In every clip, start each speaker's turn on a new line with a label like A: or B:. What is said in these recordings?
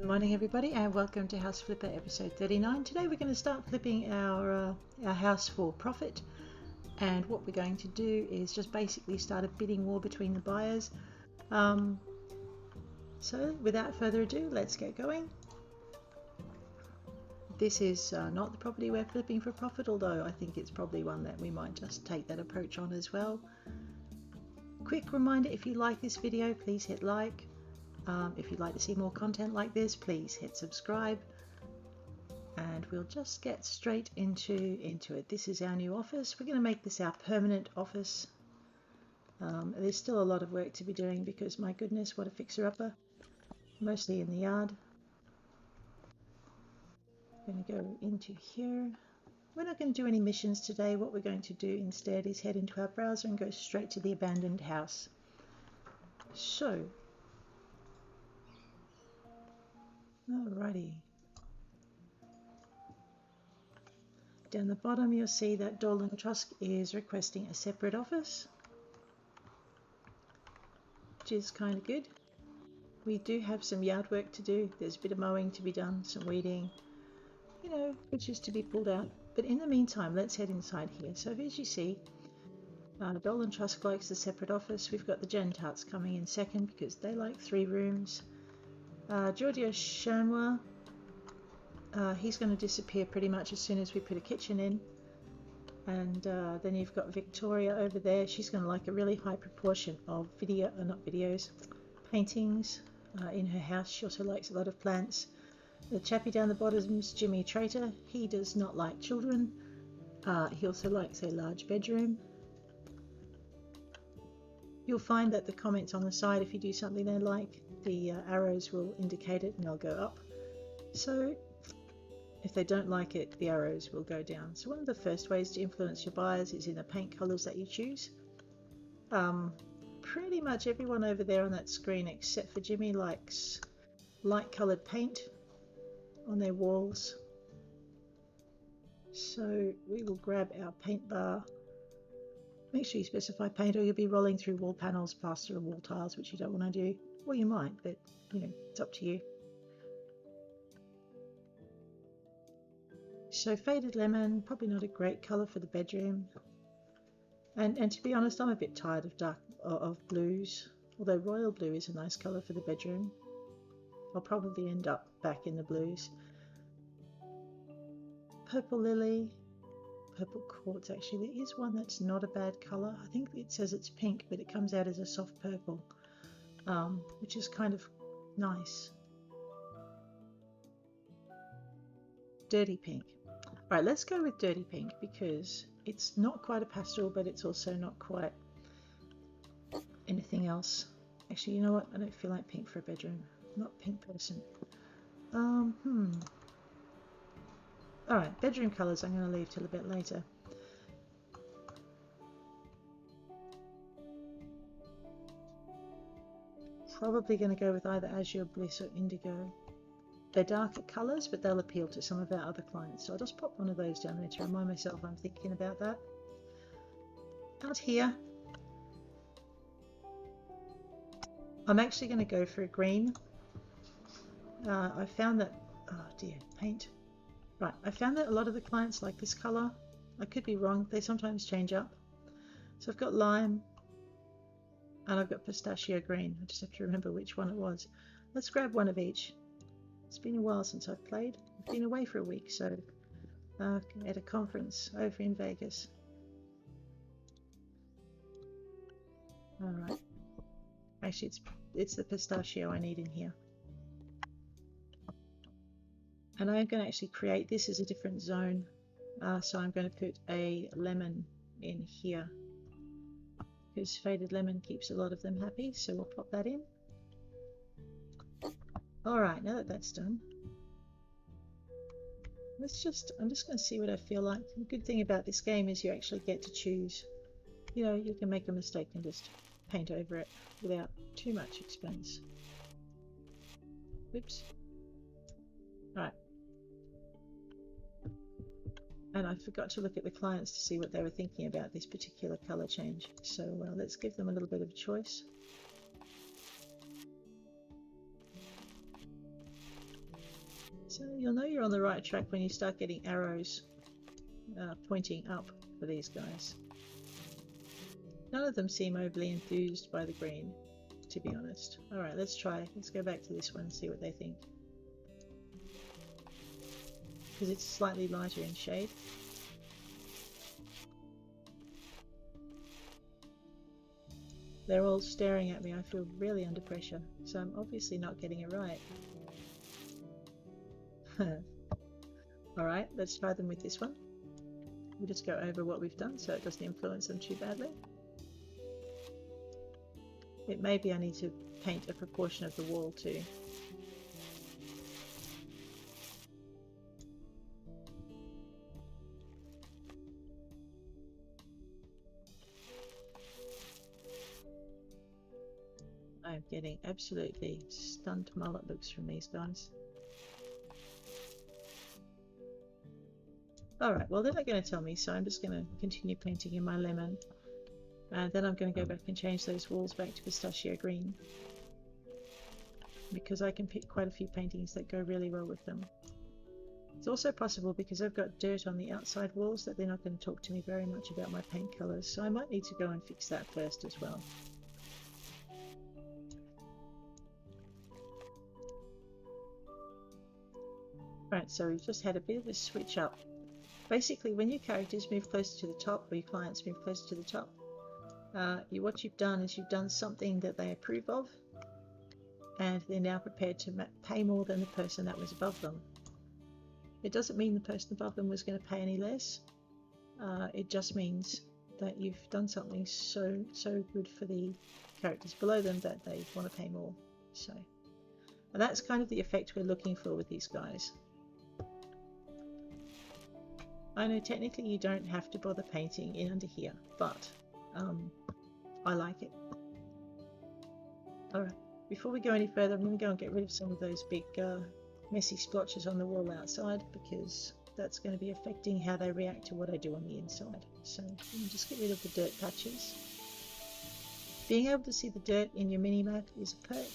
A: Good morning everybody and welcome to House Flipper episode 39. Today we're going to start flipping our house for profit, and what we're going to do is just basically start a bidding war between the buyers. So without further ado, let's get going. This is not the property we're flipping for profit, although I think it's probably one that we might just take that approach on as well. Quick reminder, if you like this video, please hit like. If you'd like to see more content like this, please hit subscribe, and we'll just get straight into it. This is our new office. We're going to make this our permanent office. There's still a lot of work to be doing because, my goodness, what a fixer-upper, mostly in the yard. I'm going to go into here. We're not going to do any missions today. What we're going to do instead is head into our browser and go straight to the abandoned house. So alrighty. Down the bottom you'll see that Dolan Trusk is requesting a separate office, which is kind of good. We do have some yard work to do. There's a bit of mowing to be done, some weeding, which is to be pulled out. But in the meantime, let's head inside here. So as you see, Dolan Trusk likes the separate office. We've got the Gentarts coming in second because they like 3 rooms. Giorgio Shanwa, he's going to disappear pretty much as soon as we put a kitchen in. And then you've got Victoria over there. She's going to like a really high proportion of paintings in her house. She also likes a lot of plants. The chappie down the bottom is Jimmy Traitor. He does not like children. He also likes a large bedroom. You'll find that the comments on the side, if you do something they like, the arrows will indicate it and they'll go up. So if they don't like it, the arrows will go down. So one of the first ways to influence your buyers is in the paint colors that you choose. Pretty much everyone over there on that screen except for Jimmy likes light colored paint on their walls. So we will grab our paint bar. Make sure you specify paint or you'll be rolling through wall panels, plaster and wall tiles, which you don't want to do. Well, you might, but it's up to you. So faded lemon, probably not a great colour for the bedroom. And to be honest, I'm a bit tired of blues, although royal blue is a nice colour for the bedroom. I'll probably end up back in the blues. Purple lily. Purple quartz, actually there is one that's not a bad colour. I think it says it's pink, but it comes out as a soft purple, which is kind of nice. Dirty pink. Alright, let's go with dirty pink because it's not quite a pastel, but it's also not quite anything else. Actually, you know what? I don't feel like pink for a bedroom. I'm not a pink person. Alright, bedroom colours I'm going to leave till a bit later. Probably going to go with either Azure Bliss or Indigo. They're darker colours, but they'll appeal to some of our other clients. So I'll just pop one of those down there to remind myself I'm thinking about that. Out here, I'm actually going to go for a green. I found that, oh dear, paint. Right, I found that a lot of the clients like this colour. I could be wrong, they sometimes change up. So I've got lime and I've got pistachio green. I just have to remember which one it was. Let's grab one of each. It's been a while since I've played. I've been away for a week, so at a conference over in Vegas. Alright. Actually, it's the pistachio I need in here. And I'm going to actually create this as a different zone. So I'm going to put a lemon in here because faded lemon keeps a lot of them happy. So we'll pop that in. Alright, now that that's done, I'm just going to see what I feel like. The good thing about this game is you actually get to choose. You can make a mistake and just paint over it without too much expense. Whoops. Alright. And I forgot to look at the clients to see what they were thinking about this particular colour change. So let's give them a little bit of a choice. So you'll know you're on the right track when you start getting arrows pointing up for these guys. None of them seem overly enthused by the green, to be honest. Alright, let's try. Let's go back to this one and see what they think. Because it's slightly lighter in shade. They're all staring at me. I feel really under pressure, so I'm obviously not getting it right. Alright, let's try them with this one. We'll just go over what we've done so it doesn't influence them too badly. It may be I need to paint a proportion of the wall too. I'm getting absolutely stunned mullet looks from these guys. Alright, well they're not going to tell me, so I'm just going to continue painting in my lemon. And then I'm going to go back and change those walls back to pistachio green. Because I can pick quite a few paintings that go really well with them. It's also possible because I've got dirt on the outside walls that they're not going to talk to me very much about my paint colours, so I might need to go and fix that first as well. Right, so we've just had a bit of a switch up. Basically, when your characters move closer to the top, or your clients move closer to the top, what you've done is you've done something that they approve of, and they're now prepared to pay more than the person that was above them. It doesn't mean the person above them was going to pay any less. It just means that you've done something so good for the characters below them that they want to pay more. So, and that's kind of the effect we're looking for with these guys. I know technically you don't have to bother painting in under here, but I like it. Alright, before we go any further, I'm going to go and get rid of some of those big messy splotches on the wall outside, because that's going to be affecting how they react to what I do on the inside. So you just get rid of the dirt patches. Being able to see the dirt in your mini-map is a perk.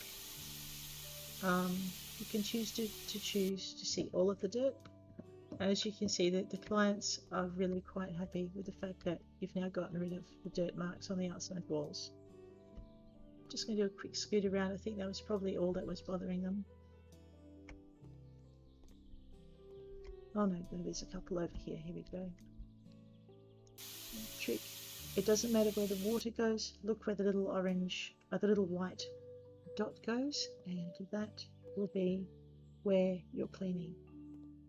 A: You can choose to see all of the dirt. And as you can see, the clients are really quite happy with the fact that you've now gotten rid of the dirt marks on the outside walls. Just going to do a quick scoot around. I think that was probably all that was bothering them. Oh no, there's a couple over here. Here we go. Trick. It doesn't matter where the water goes. Look where the little orange, the little white dot goes, and that will be where you're cleaning.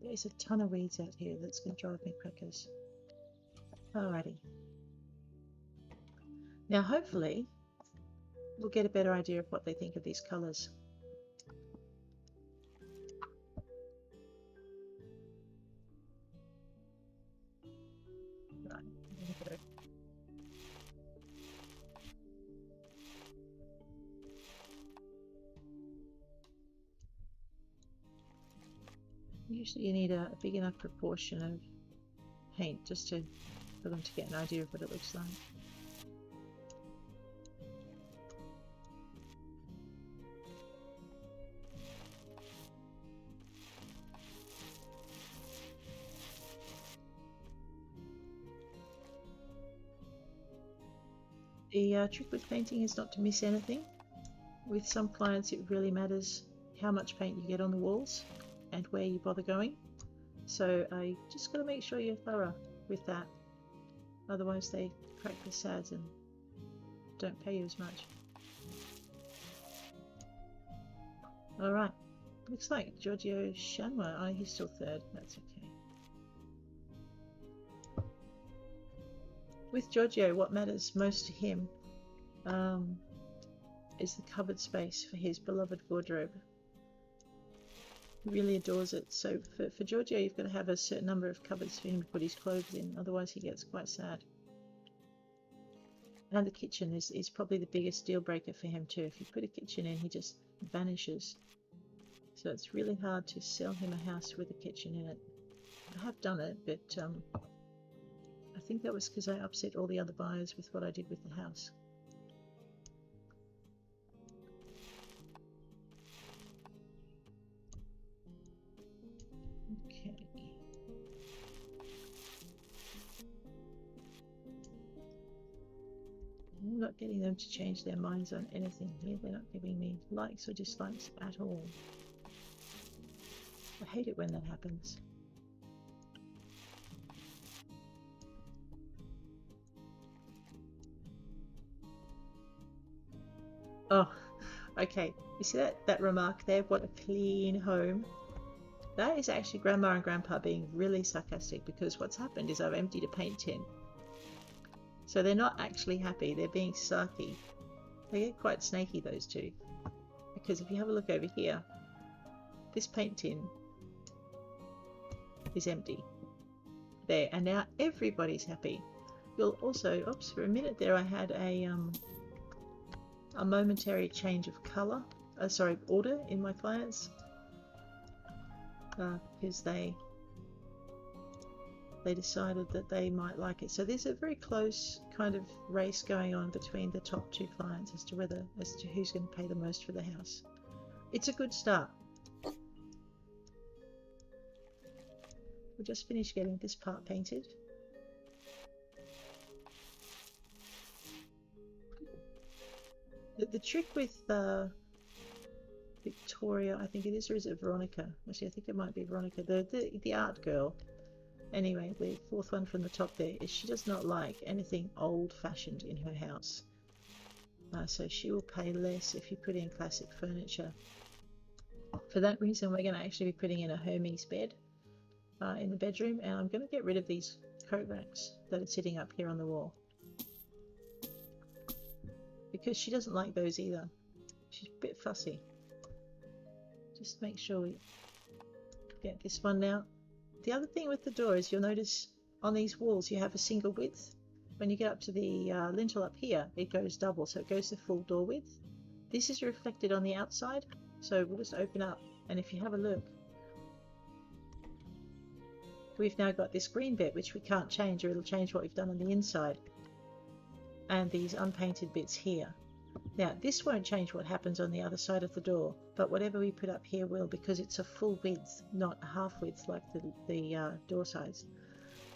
A: There's a ton of weeds out here that's going to drive me crackers. Alrighty. Now hopefully we'll get a better idea of what they think of these colours. Right, there we go. Usually you need a big enough proportion of paint just for them to get an idea of what it looks like. The trick with painting is not to miss anything. With some clients it really matters how much paint you get on the walls and where you bother going. So I just got to make sure you're thorough with that. Otherwise they crack the sads and don't pay you as much. Alright, looks like Giorgio Shanwa. Oh, he's still third, that's okay. With Giorgio, what matters most to him is the cupboard space for his beloved wardrobe. He really adores it. So for Giorgio, you've got to have a certain number of cupboards for him to put his clothes in, otherwise he gets quite sad. And the kitchen is probably the biggest deal breaker for him too. If you put a kitchen in, he just vanishes. So it's really hard to sell him a house with a kitchen in it. I have done it, but I think that was because I upset all the other buyers with what I did with the house. not getting them to change their minds on anything here. They're not giving me likes or dislikes at all. I hate it when that happens. Oh, okay. You see that remark there? What a clean home. That is actually Grandma and Grandpa being really sarcastic, because what's happened is I've emptied a paint tin. So they're not actually happy, they're being sarky. They get quite snaky, those two. Because if you have a look over here, this paint tin is empty. There, and now everybody's happy. You'll also, oops, for a minute there I had a momentary change of colour, order in my clients. Because they decided that they might like it. So there's a very close kind of race going on between the top two clients as to who's going to pay the most for the house. It's a good start. We just finished getting this part painted. The trick with Victoria, I think it is, or is it Veronica? Actually, I think it might be Veronica, the art girl. Anyway, the fourth one from the top there is she does not like anything old-fashioned in her house. So she will pay less if you put in classic furniture. For that reason, we're going to actually be putting in a Hermes bed in the bedroom, and I'm going to get rid of these coat racks that are sitting up here on the wall, because she doesn't like those either. She's a bit fussy. Just make sure we get this one now. The other thing with the door is you'll notice on these walls you have a single width. When you get up to the lintel up here, it goes double, so it goes to full door width. This is reflected on the outside, so we'll just open up, and if you have a look, we've now got this green bit which we can't change, or it'll change what we've done on the inside, and these unpainted bits here. Now this won't change what happens on the other side of the door, but whatever we put up here will, because it's a full width, not half width like the door sides.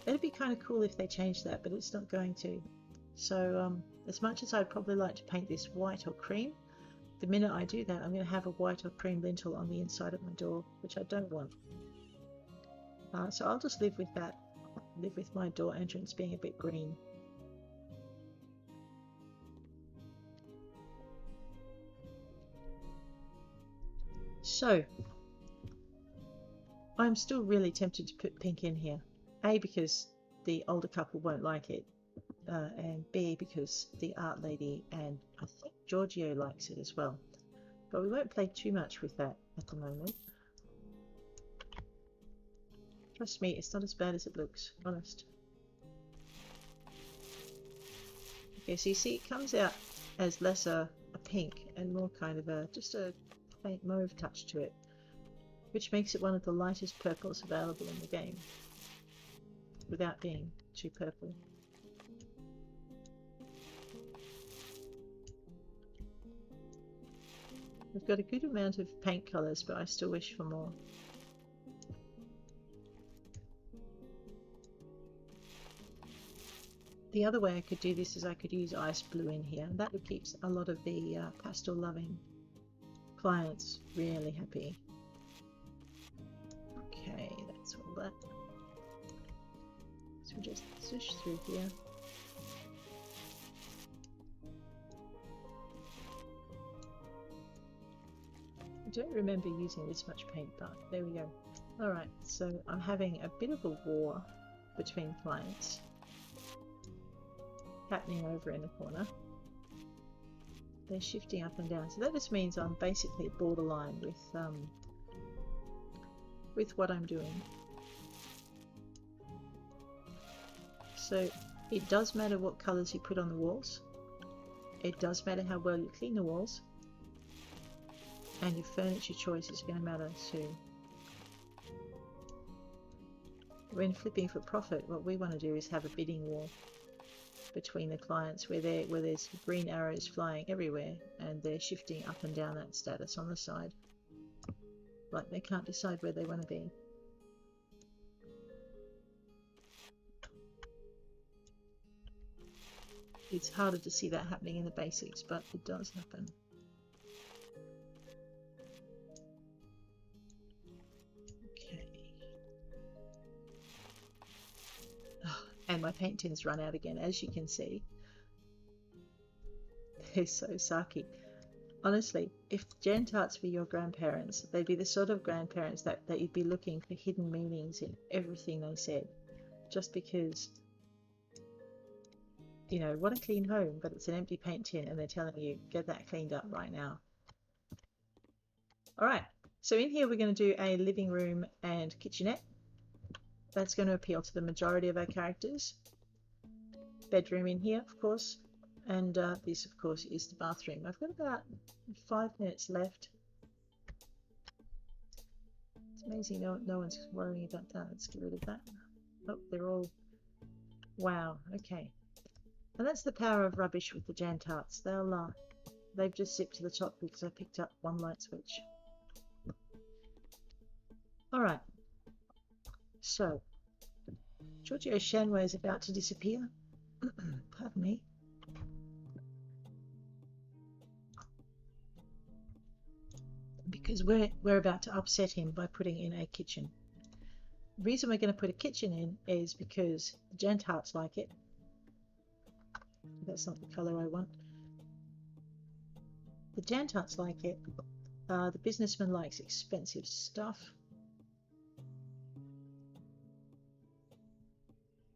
A: It'd be kind of cool if they changed that, but it's not going to. So as much as I'd probably like to paint this white or cream, the minute I do that I'm going to have a white or cream lintel on the inside of my door, which I don't want. So I'll just live with that, live with my door entrance being a bit green. So, I'm still really tempted to put pink in here. A, because the older couple won't like it, and B, because the art lady and I think Giorgio likes it as well. But we won't play too much with that at the moment. Trust me, it's not as bad as it looks, honest. Okay, so you see it comes out as less a pink and more kind of just a faint mauve touch to it, which makes it one of the lightest purples available in the game without being too purple. We've got a good amount of paint colours, but I still wish for more. The other way I could do this is I could use ice blue in here, and that would keep a lot of the pastel loving clients really happy. Okay, that's all that. So we'll just swish through here. I don't remember using this much paint, but there we go. Alright, so I'm having a bit of a war between clients happening over in the corner. They're shifting up and down, so that just means I'm basically borderline with what I'm doing. So it does matter what colours you put on the walls. It does matter how well you clean the walls, and your furniture choice is going to matter too. When flipping for profit, what we want to do is have a bidding war between the clients where there's green arrows flying everywhere and they're shifting up and down that status on the side, like they can't decide where they want to be. It's harder to see that happening in the basics, but it does happen. Okay. Oh, and my paint tins run out again, as you can see. They're so sucky. Honestly, if Jan tarts were your grandparents, they'd be the sort of grandparents that you'd be looking for hidden meanings in everything they said. Just because, you know, what a clean home, but it's an empty paint tin and they're telling you, get that cleaned up right now. All right, so in here we're going to do a living room and kitchenette. That's going to appeal to the majority of our characters. Bedroom in here, of course. And this, of course, is the bathroom. I've got about 5 minutes left. It's amazing no one's worrying about that. Let's get rid of that. Oh, they're all... Wow, okay. And that's the power of rubbish with the Jan tarts. They've just zipped to the top because I picked up one light switch. Alright. So, Giorgio Shanway is about to disappear. Pardon me. Because we're about to upset him by putting in a kitchen. The reason we're going to put a kitchen in is because the Jan tarts like it. That's not the colour I want. The Jan tarts like it. The businessman likes expensive stuff.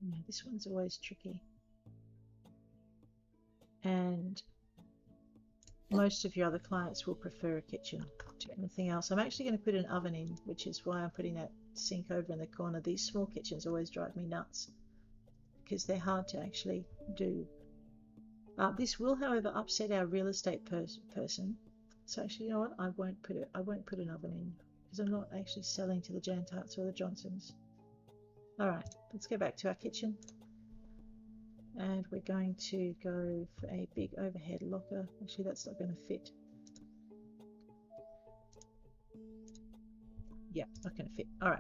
A: Yeah, this one's always tricky. And most of your other clients will prefer a kitchen to anything else. I'm actually going to put an oven in, which is why I'm putting that sink over in the corner. These small kitchens always drive me nuts because they're hard to actually do. This will, however, upset our real estate person. So actually, you know what? I won't put an oven in because I'm not actually selling to the Jan tarts or the Johnsons. All right, let's go back to our kitchen. And we're going to go for a big overhead locker. Actually, that's not going to fit. Yeah, not going to fit. All right.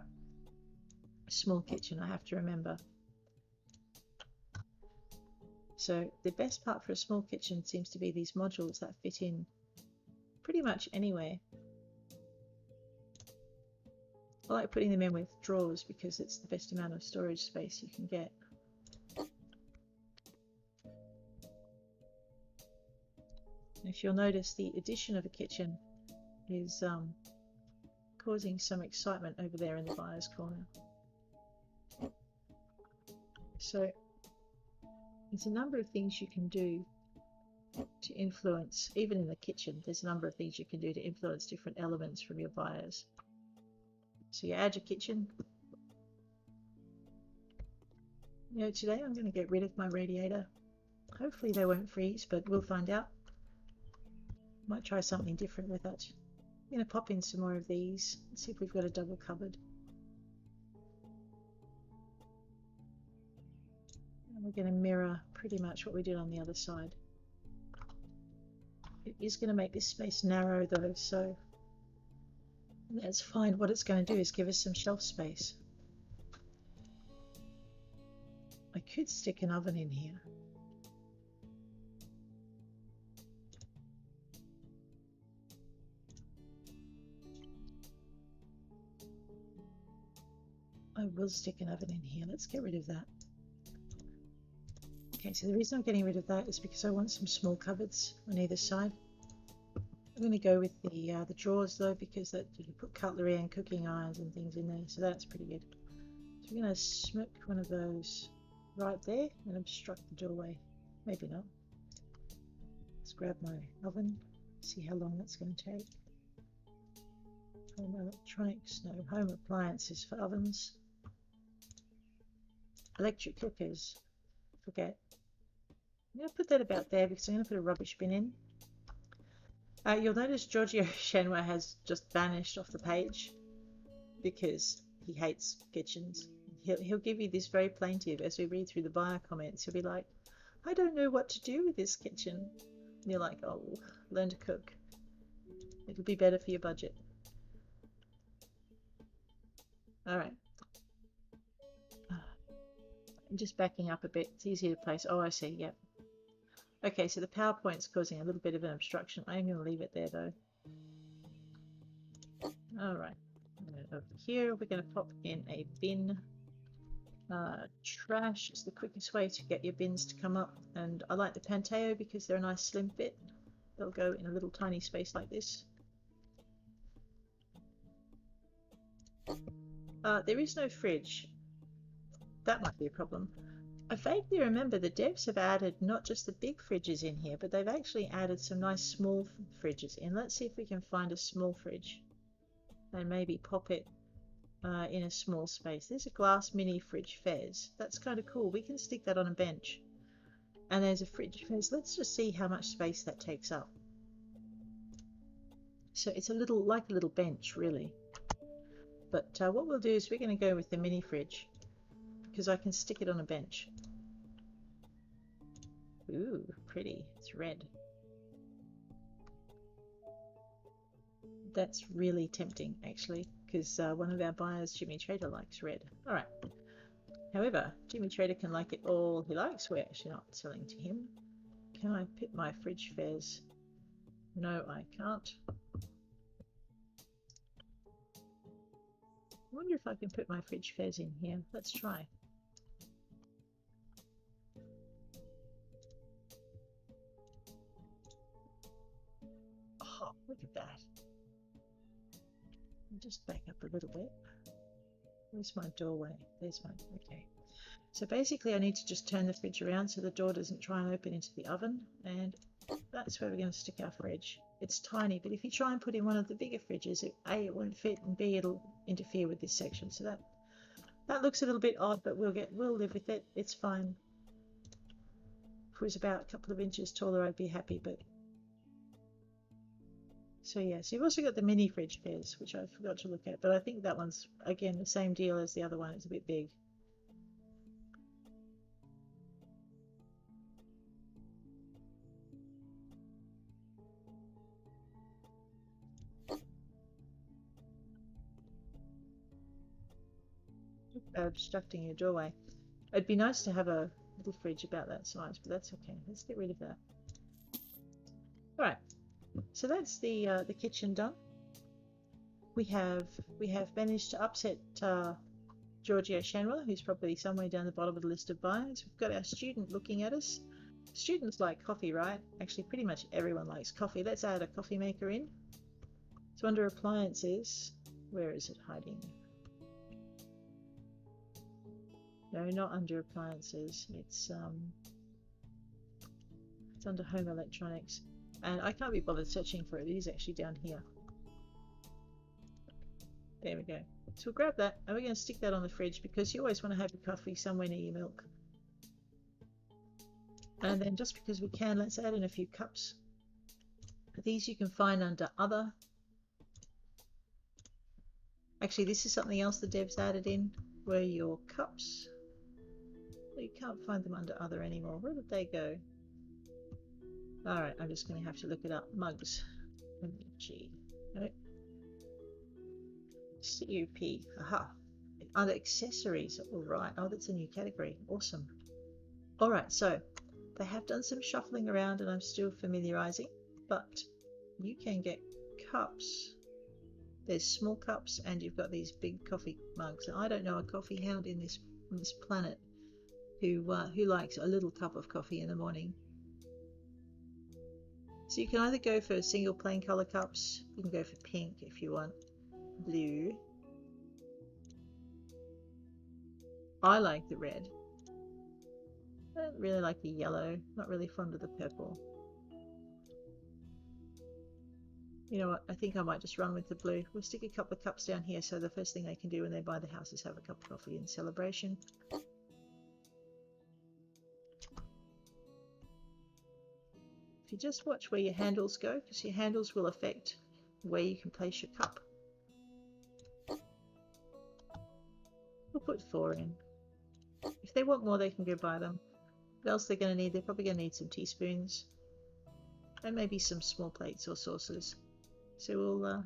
A: Small kitchen, I have to remember. So the best part for a small kitchen seems to be these modules that fit in pretty much anywhere. I like putting them in with drawers because it's the best amount of storage space you can get. If you'll notice, the addition of a kitchen is causing some excitement over there in the buyer's corner. So there's a number of things you can do to influence, even in the kitchen, there's a number of things you can do to influence different elements from your buyers. So you add your kitchen. You know, today I'm going to get rid of my radiator. Hopefully they won't freeze, but we'll find out. Might try something different with it. I'm going to pop in some more of these and see if we've got a double cupboard. And we're going to mirror pretty much what we did on the other side. It is going to make this space narrow though, so that's fine. What it's going to do is give us some shelf space. I could stick an oven in here. I will stick an oven in here. Let's get rid of that. Okay, so the reason I'm getting rid of that is because I want some small cupboards on either side. I'm going to go with the drawers though, because that you can put cutlery and cooking irons and things in there, so that's pretty good. So we're going to smoke one of those right there and obstruct the doorway. Maybe not. Let's grab my oven, see how long that's going to take. Home electronics, no home appliances for ovens. Electric cookers, forget. I'm going to put that about there because I'm going to put a rubbish bin in. You'll notice Giorgio Shanway has just vanished off the page because he hates kitchens. He'll give you this very plaintive, as we read through the buyer comments, he'll be like, I don't know what to do with this kitchen. And you're like, oh, learn to cook. It'll be better for your budget. All right. I'm just backing up a bit. It's easier to place. Oh, I see. Yep. Okay, so the PowerPoint's causing a little bit of an obstruction. I'm going to leave it there though. All right, over here we're going to pop in a bin. Trash is the quickest way to get your bins to come up, and I like the Panteo because they're a nice slim fit. They'll go in a little tiny space like this. There is no fridge. That might be a problem. I vaguely remember the devs have added not just the big fridges in here, but they've actually added some nice small fridges in. Let's see if we can find a small fridge and maybe pop it in a small space. There's a glass mini fridge Fez. That's kind of cool. We can stick that on a bench. And there's a fridge Fez. Let's just see how much space that takes up. So it's a little like a little bench, really. But what we'll do is we're going to go with the mini fridge because I can stick it on a bench. Ooh, pretty. It's red. That's really tempting, actually, because one of our buyers, Jimmy Trader, likes red. All right. However, Jimmy Trader can like it all he likes. We're actually not selling to him. Can I put my fridge Fez? No, I can't. I wonder if I can put my fridge Fez in here. Let's try. Oh, look at that. I'll just back up a little bit. Where's my doorway? There's my, okay. So basically I need to just turn the fridge around so the door doesn't try and open into the oven, and that's where we're going to stick our fridge. It's tiny, but if you try and put in one of the bigger fridges, A, it won't fit, and B, it'll interfere with this section. So that looks a little bit odd, but we'll live with it. It's fine. If it was about a couple of inches taller, I'd be happy, but so yeah, so you've also got the mini fridge Fez, which I forgot to look at, but I think that one's, again, the same deal as the other one. It's a bit big. Obstructing your doorway. It'd be nice to have a little fridge about that size, but that's okay. Let's get rid of that. All right, so that's the kitchen done. We have managed to upset Giorgio Shanwell, who's probably somewhere down the bottom of the list of buyers. We've got our student looking at us. Students like coffee, right? Actually, pretty much everyone likes coffee. Let's add a coffee maker in. So under appliances, where is it hiding? No, not under appliances. It's under home electronics. And I can't be bothered searching for it. It is actually down here. There we go. So we'll grab that and we're going to stick that on the fridge because you always want to have your coffee somewhere near your milk. And then just because we can, let's add in a few cups. These you can find under other. Actually, this is something else the devs added in, were your cups. You can't find them under other anymore. Where did they go? Alright, I'm just going to have to look it up. Mugs. G. No. CUP. Aha. Under accessories. Alright. Oh, that's a new category. Awesome. Alright, so they have done some shuffling around and I'm still familiarizing, but you can get cups. There's small cups and you've got these big coffee mugs. I don't know a coffee hound on this planet who likes a little cup of coffee in the morning. So you can either go for single plain color cups, you can go for pink if you want, blue. I like the red. I don't really like the yellow, not really fond of the purple. You know what, I think I might just run with the blue. We'll stick a couple of cups down here so the first thing they can do when they buy the house is have a cup of coffee in celebration. If you just watch where your handles go, because your handles will affect where you can place your cup. We'll put 4 in. If they want more, they can go buy them. What else they're going to need? They're probably going to need some teaspoons and maybe some small plates or saucers. So we'll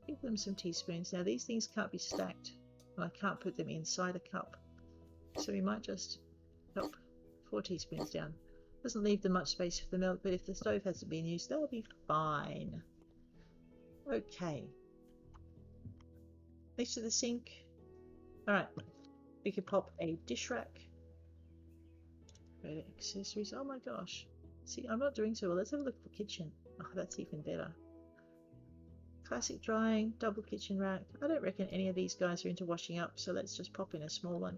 A: give them some teaspoons. Now these things can't be stacked. I can't put them inside a cup. So we might just pop 4 teaspoons down. Doesn't leave them much space for the milk, but if the stove hasn't been used, they'll be fine. Okay. Next to the sink. Alright, we could pop a dish rack. Go to accessories. Oh my gosh. See, I'm not doing so well. Let's have a look at the kitchen. Oh, that's even better. Classic drying, double kitchen rack. I don't reckon any of these guys are into washing up, so let's just pop in a small one.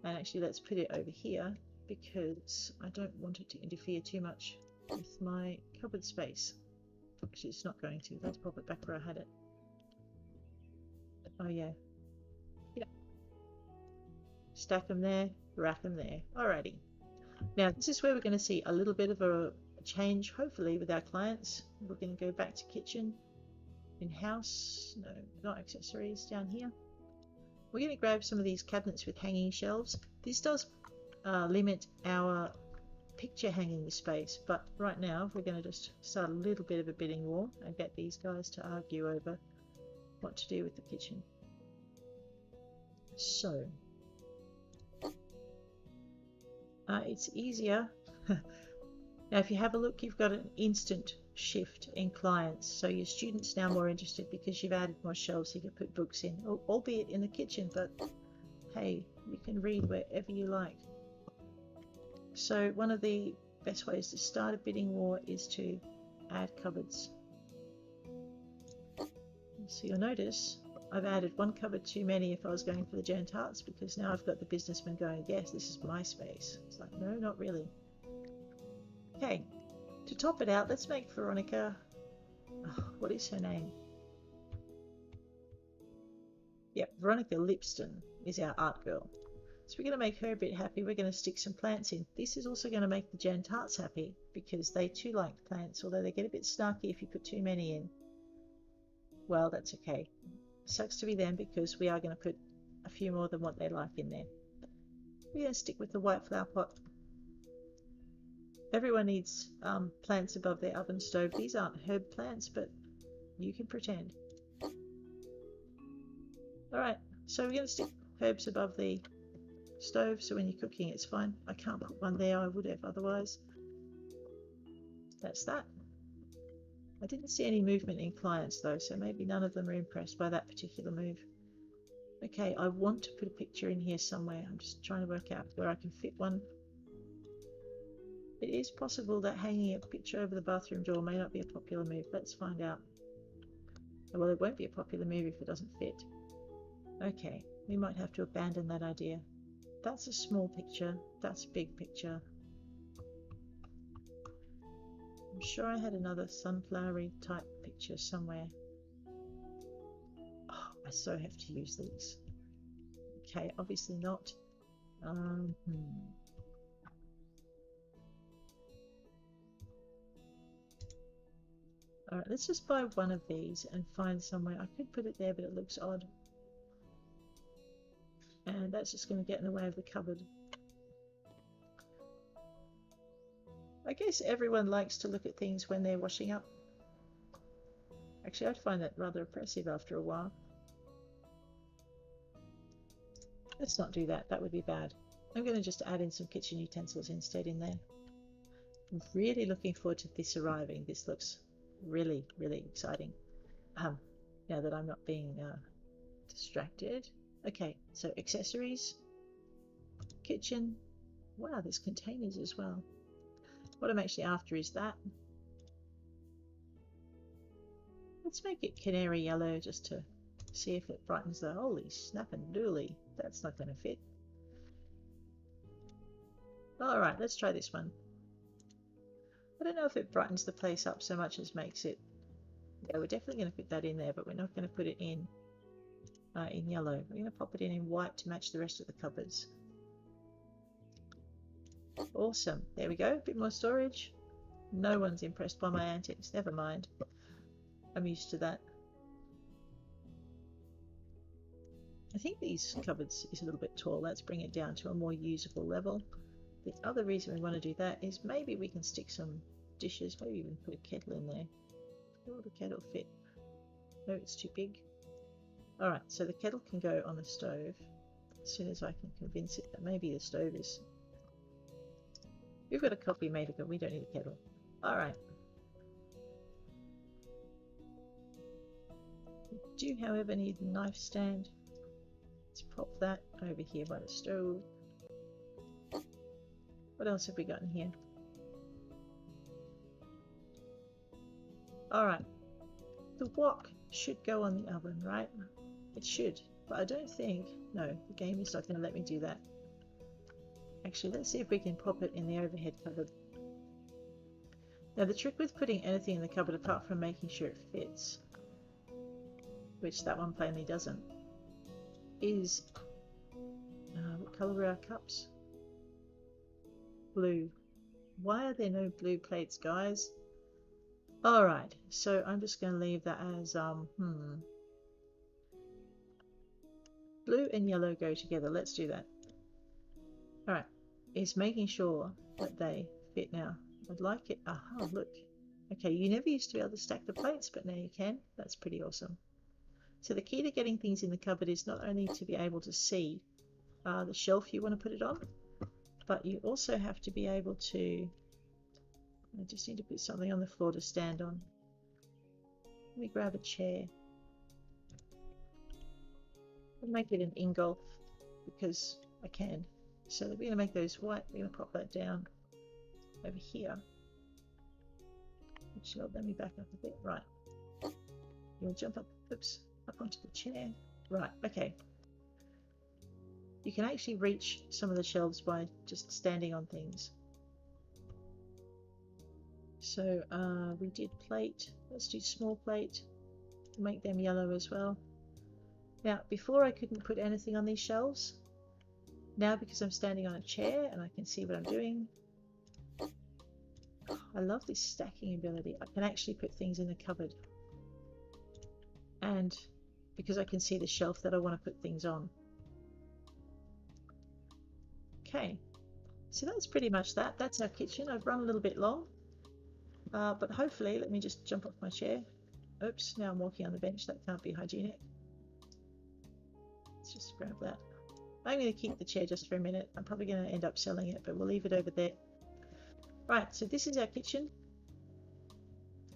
A: And actually let's put it over here because I don't want it to interfere too much with my cupboard space. Actually, it's not going to. Let's pop it back where I had it. Oh yeah. Yeah. Stack them there, rack them there. Alrighty. Now this is where we're going to see a little bit of a change, hopefully, with our clients. We're going to go back to kitchen, in-house, no, not accessories, down here. We're going to grab some of these cabinets with hanging shelves. This does limit our picture hanging space, but right now we're going to just start a little bit of a bidding war and get these guys to argue over what to do with the kitchen. So it's easier. Now if you have a look, you've got an instant shift in clients, so your students now more interested because you've added more shelves so you can put books in, albeit in the kitchen, but hey, you can read wherever you like. So one of the best ways to start a bidding war is to add cupboards. So you'll notice I've added one cupboard too many if I was going for the Jan Tarts, because now I've got the businessman going, yes, this is my space. It's like, no, not really. Okay, to top it out, let's make Veronica, what is her name? Yep, Veronica Lipston is our art girl. So we're going to make her a bit happy. We're going to stick some plants in. This is also going to make the Jan Tarts happy because they too like plants, although they get a bit snarky if you put too many in. Well, that's okay. Sucks to be them because we are going to put a few more than what they like in there. We're going to stick with the white flower pot. Everyone needs plants above their oven stove. These aren't herb plants, but you can pretend. Alright, so we're going to stick herbs above the stove, so when you're cooking it's fine. I can't put one there, I would have otherwise. That's that. I didn't see any movement in clients though, so maybe none of them are impressed by that particular move. Okay, I want to put a picture in here somewhere. I'm just trying to work out where I can fit one. It is possible that hanging a picture over the bathroom door may not be a popular move. Let's find out. Well, it won't be a popular move if it doesn't fit. Okay, we might have to abandon that idea. That's a small picture. That's a big picture. I'm sure I had another sunflowery type picture somewhere. Oh, I so have to use these. Okay, obviously not. Alright, let's just buy one of these and find somewhere. I could put it there, but it looks odd. And that's just going to get in the way of the cupboard. I guess everyone likes to look at things when they're washing up. Actually, I'd find that rather oppressive after a while. Let's not do that. That would be bad. I'm going to just add in some kitchen utensils instead in there. I'm really looking forward to this arriving. This looks really, really exciting. Now that I'm not being distracted. Okay, so accessories, kitchen. Wow, there's containers as well. What I'm actually after is that. Let's make it canary yellow just to see if it brightens the holy snap and dooley. That's not going to fit. Alright, let's try this one. I don't know if it brightens the place up so much as makes it... Yeah, we're definitely going to put that in there, but we're not going to put it in yellow. We're going to pop it in white to match the rest of the cupboards. Awesome. There we go. A bit more storage. No one's impressed by my antics. Never mind. I'm used to that. I think these cupboards is a little bit tall. Let's bring it down to a more usable level. The other reason we want to do that is maybe we can stick some dishes, maybe even put a kettle in there. Will the kettle fit? No, it's too big. Alright, so the kettle can go on the stove as soon as I can convince it that maybe the stove is We've got a coffee maker, but we don't need a kettle. Alright. We do, however, need a knife stand. Let's pop that over here by the stove. What else have we got in here? Alright. The wok should go on the oven, right? It should, but I don't think... No, the game is not going to let me do that. Actually, let's see if we can pop it in the overhead cupboard. Now, the trick with putting anything in the cupboard, apart from making sure it fits, which that one plainly doesn't, is... what colour are our cups? Blue. Why are there no blue plates, guys? Alright, so I'm just going to leave that as, blue and yellow go together. Let's do that. Alright, it's making sure that they fit now. I'd like it. Aha, look. Okay, you never used to be able to stack the plates, but now you can. That's pretty awesome. So the key to getting things in the cupboard is not only to be able to see the shelf you want to put it on, but you also have to be able to... I just need to put something on the floor to stand on. Let me grab a chair. I'll make it an ingolf because I can. So we're going to make those white. We're going to pop that down over here. Actually, let me back up a bit. Right. You'll jump up, oops, up onto the chair. Right, okay. You can actually reach some of the shelves by just standing on things. So we did plate. Let's do small plate. Make them yellow as well. Now, before I couldn't put anything on these shelves. Now, because I'm standing on a chair and I can see what I'm doing, I love this stacking ability. I can actually put things in the cupboard. And because I can see the shelf that I want to put things on. Okay, so that's pretty much that. That's our kitchen. I've run a little bit long. But hopefully, let me just jump off my chair. Oops, now I'm walking on the bench. That can't be hygienic. Let's just grab that. I'm going to keep the chair just for a minute. I'm probably going to end up selling it, but we'll leave it over there. Right, so this is our kitchen.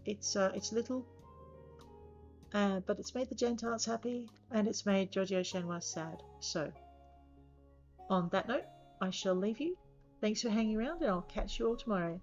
A: It's little, but it's made the Gentiles happy, and it's made Giorgio Chanois sad. So, on that note, I shall leave you. Thanks for hanging around, and I'll catch you all tomorrow.